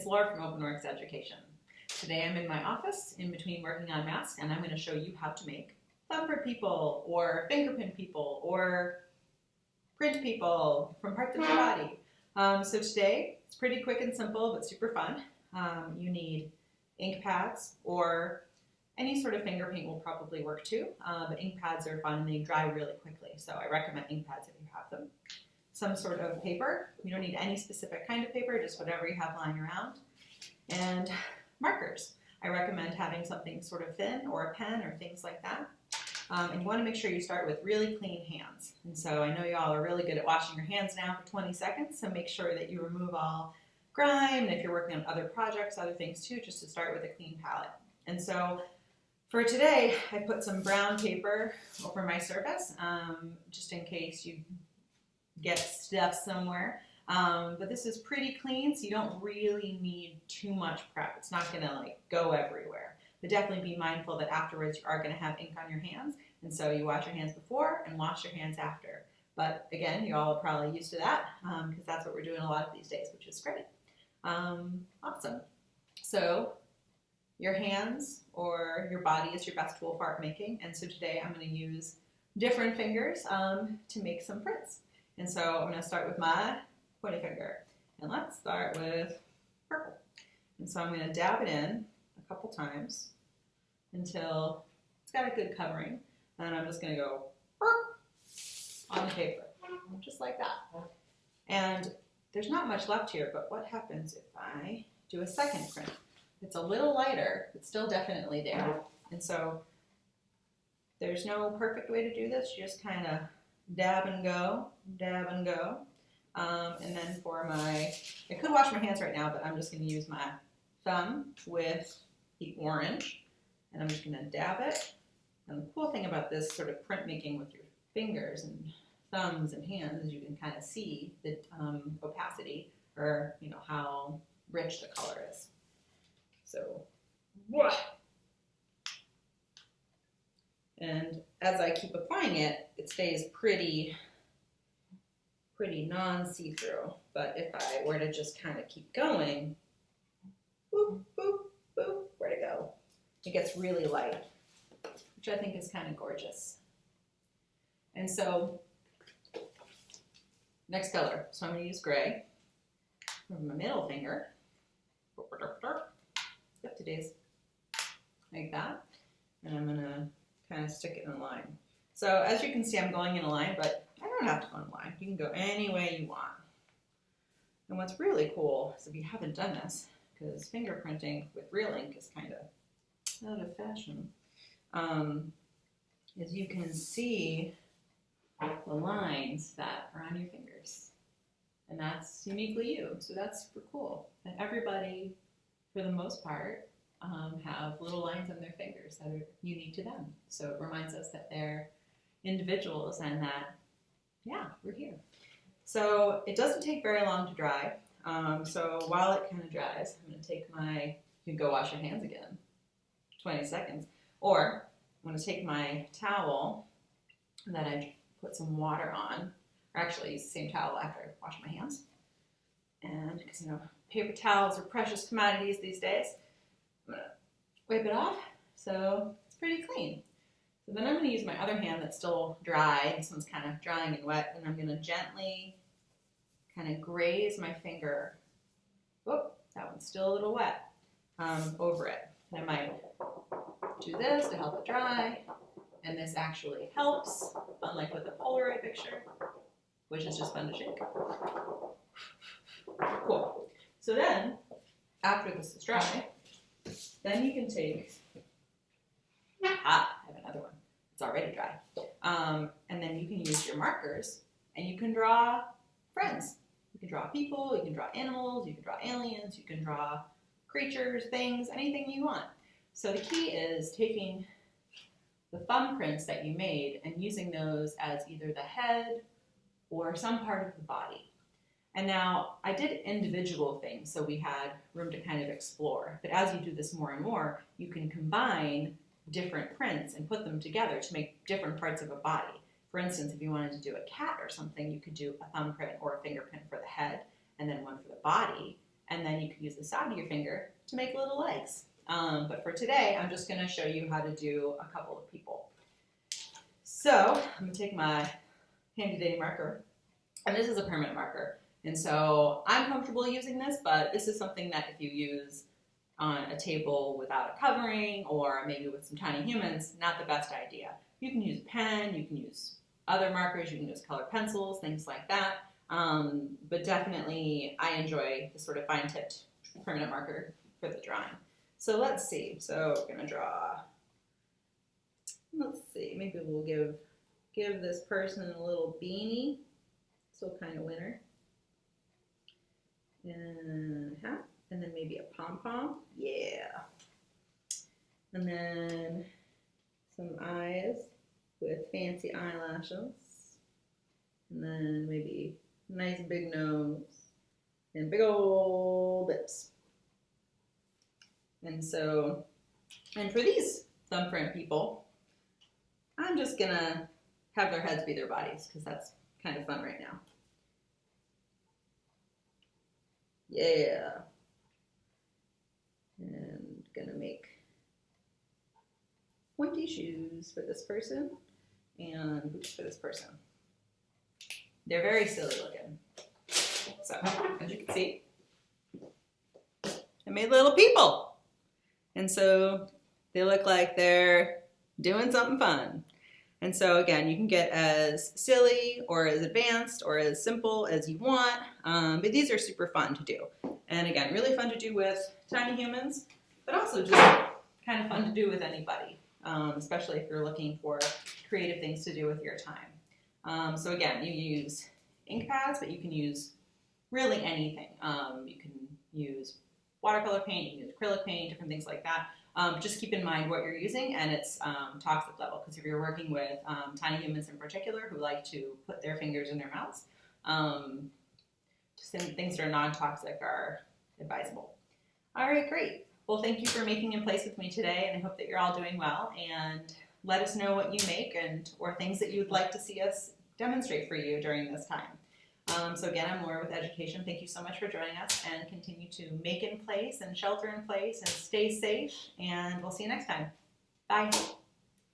It's Laura from OpenWorks Education. Today I'm in my office in between working on masks, and I'm going to show you how to make thumbprint people or fingerprint people or print people from parts of your body. So today it's pretty quick and simple but super fun. You need ink pads, or any sort of finger paint will probably work too, but ink pads are fun and they dry really quickly, so I recommend ink pads if you have them. Some sort of paper. You don't need any specific kind of paper, just whatever you have lying around. And markers. I recommend having something sort of thin, or a pen, or things like that. And you want to make sure you start with really clean hands. And so I know you all are really good at washing your hands now for 20 seconds, so make sure that you remove all grime, and if you're working on other projects, other things too, just to start with a clean palette. And so for today, I put some brown paper over my surface, just in case you get stuff somewhere. But this is pretty clean, so you don't really need too much prep. It's not going to go everywhere. But definitely be mindful that afterwards you are going to have ink on your hands, and so you wash your hands before and wash your hands after. But again, you all are probably used to that because that's what we're doing a lot of these days, which is great. Awesome. So your hands or your body is your best tool for art making, and so today I'm going to use different fingers to make some prints. And so I'm going to start with my pointy finger, and let's start with purple. And so I'm going to dab it in a couple times until it's got a good covering, and I'm just going to go on the paper, just like that. And there's not much left here, but what happens if I do a second print? It's a little lighter, but still definitely there. And so there's no perfect way to do this. You just kind of dab and go, dab and go. And then for I could wash my hands right now, but I'm just going to use my thumb with the orange, and I'm just going to dab it. And the cool thing about this sort of printmaking with your fingers and thumbs and hands is you can kind of see the opacity, or how rich the color is. So, and as I keep applying it, it stays pretty non-see-through. But if I were to just kind of keep going, boop, boop, boop, where'd it go? It gets really light, which I think is kind of gorgeous. And so, next color. So I'm going to use gray for my middle finger. Yep, today's like that. And I'm going to kind of stick it in a line. So as you can see, I'm going in a line, but I don't have to go in a line. You can go any way you want. And what's really cool is if you haven't done this, because fingerprinting with real ink is kind of out of fashion, is you can see the lines that are on your fingers. And that's uniquely you, so that's super cool. And everybody, for the most part, have little lines on their fingers that are unique to them. So it reminds us that they're individuals and that, yeah, we're here. So it doesn't take very long to dry. So while it kind of dries, I'm going to take you can go wash your hands again, 20 seconds. Or I'm going to take my towel that I put some water on, or actually use the same towel after I wash my hands. And because paper towels are precious commodities these days, I'm going to wipe it off so it's pretty clean. So then I'm going to use my other hand that's still dry. This one's kind of drying and wet, and I'm going to gently kind of graze my finger. Oh, that one's still a little wet, over it. And I might do this to help it dry, and this actually helps, unlike with a Polaroid picture, which is just fun to shake. Cool. So then, after this is dry, then you can take, I have another one. It's already dry. And then you can use your markers, and you can draw friends. You can draw people, you can draw animals, you can draw aliens, you can draw creatures, things, anything you want. So the key is taking the thumbprints that you made and using those as either the head or some part of the body. And now I did individual things, so we had room to kind of explore. But as you do this more and more, you can combine different prints and put them together to make different parts of a body. For instance, if you wanted to do a cat or something, you could do a thumbprint or a fingerprint for the head, and then one for the body, and then you can use the side of your finger to make little legs. But for today, I'm just going to show you how to do a couple of people. So I'm going to take my handy dandy marker, and this is a permanent marker. And so I'm comfortable using this, but this is something that if you use on a table without a covering or maybe with some tiny humans, not the best idea. You can use a pen, you can use other markers, you can use colored pencils, things like that. But definitely I enjoy the sort of fine-tipped permanent marker for the drawing. So let's see. So we're going to draw, let's see, maybe we'll give this person a little beanie, so kind of winter, and a hat, and then maybe a pom-pom, yeah, and then some eyes with fancy eyelashes, and then maybe a nice big nose and big old lips. And so, and for these thumbprint people, I'm just gonna have their heads be their bodies because that's kind of fun right now. Yeah. And gonna make pointy shoes for this person and boots for this person. They're very silly looking. So, as you can see, I made little people. And so they look like they're doing something fun. And so again, you can get as silly or as advanced or as simple as you want, but these are super fun to do. And again, really fun to do with tiny humans, but also just kind of fun to do with anybody, especially if you're looking for creative things to do with your time. So again, you use ink pads, but you can use really anything. You can use watercolor paint, you can use acrylic paint, different things like that. Just keep in mind what you're using and its toxic level, because if you're working with tiny humans in particular who like to put their fingers in their mouths, just things that are non-toxic are advisable. All right, great. Well, thank you for making in place with me today, and I hope that you're all doing well, and let us know what you make or things that you would like to see us demonstrate for you during this time. So again, I'm Laura with Education. Thank you so much for joining us, and continue to make in place and shelter in place and stay safe, and we'll see you next time. Bye.